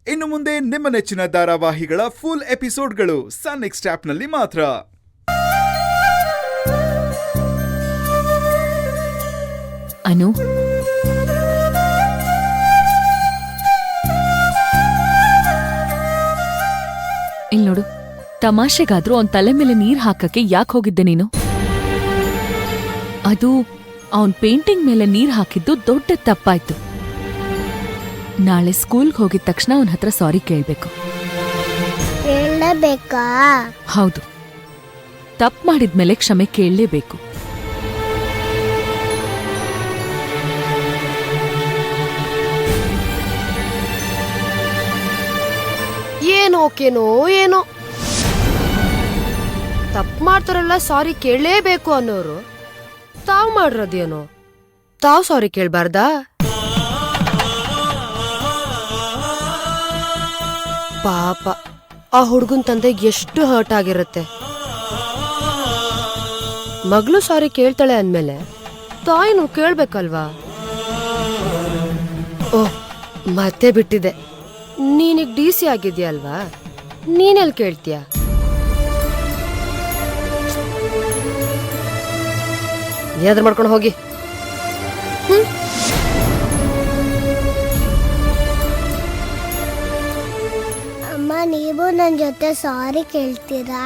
ಇನ್ನು ಮುಂದೆ ನಿಮ್ಮ ನೆಚ್ಚಿನ ಧಾರಾವಾಹಿಗಳ ಫುಲ್ ಎಪಿಸೋಡ್ಗಳು ಸನ್ ನೆಕ್ಸ್ಟ್ ಆಪ್ನಲ್ಲಿ ಮಾತ್ರ. ಅನು, ಇಲ್ ನೋಡು, ತಮಾಷೆಗಾದ್ರೂ ಅವನ್ ತಲೆ ಮೇಲೆ ನೀರ್ ಹಾಕಕ್ಕೆ ಯಾಕೆ ಹೋಗಿದ್ದೆ ನೀನು? ಅದು ಅವನ್ ಪೇಂಟಿಂಗ್ ಮೇಲೆ ನೀರ್ ಹಾಕಿದ್ದು ದೊಡ್ಡ ತಪ್ಪಾಯ್ತು. ನಾಳೆ ಸ್ಕೂಲ್ಗೆ ಹೋಗಿದ ತಕ್ಷಣ ಅವನ ಹತ್ರ ಸಾರಿ ಕೇಳ್ಬೇಕು. ಕೇಳಬೇಕಾ? ಹೌದು, ತಪ್ಪು ಮಾಡಿದ್ಮೇಲೆ ಕ್ಷಮೆ ಕೇಳಲೇಬೇಕು. ಏನೋಕೇನೋ ಏನೋ ತಪ್ಪು ಮಾಡ್ತಾರಲ್ಲ ಸಾರಿ ಕೇಳಲೇಬೇಕು ಅನ್ನೋರು ತಾವ್ ಮಾಡಿರೋದೇನೋ ತಾವ್ ಸಾರಿ ಕೇಳ್ಬಾರ್ದಾ? ಪಾಪ ಆ ಹುಡುಗನ್ ತಂದೆಗೆ ಎಷ್ಟು ಹರ್ಟ್ ಆಗಿರುತ್ತೆ. ಮಗಳು ಸಾರಿ ಕೇಳ್ತಾಳೆ ಅಂದ್ಮೇಲೆ ತಾಯಿನೂ ಕೇಳ್ಬೇಕಲ್ವಾ? ಓಹ್, ಮತ್ತೆ ಬಿಟ್ಟಿದೆ. ನೀನೀಗ DC ಆಗಿದ್ಯಾ ಅಲ್ವಾ, ನೀನೆಲ್ ಕೇಳ್ತೀಯ? ಏನಾದ್ರೂ ಮಾಡ್ಕೊಂಡು ಹೋಗಿ. ಅಮ್ಮ, ನೀವು ನನ್ನ ಜೊತೆ ಸಾರಿ ಕೇಳ್ತೀರಾ?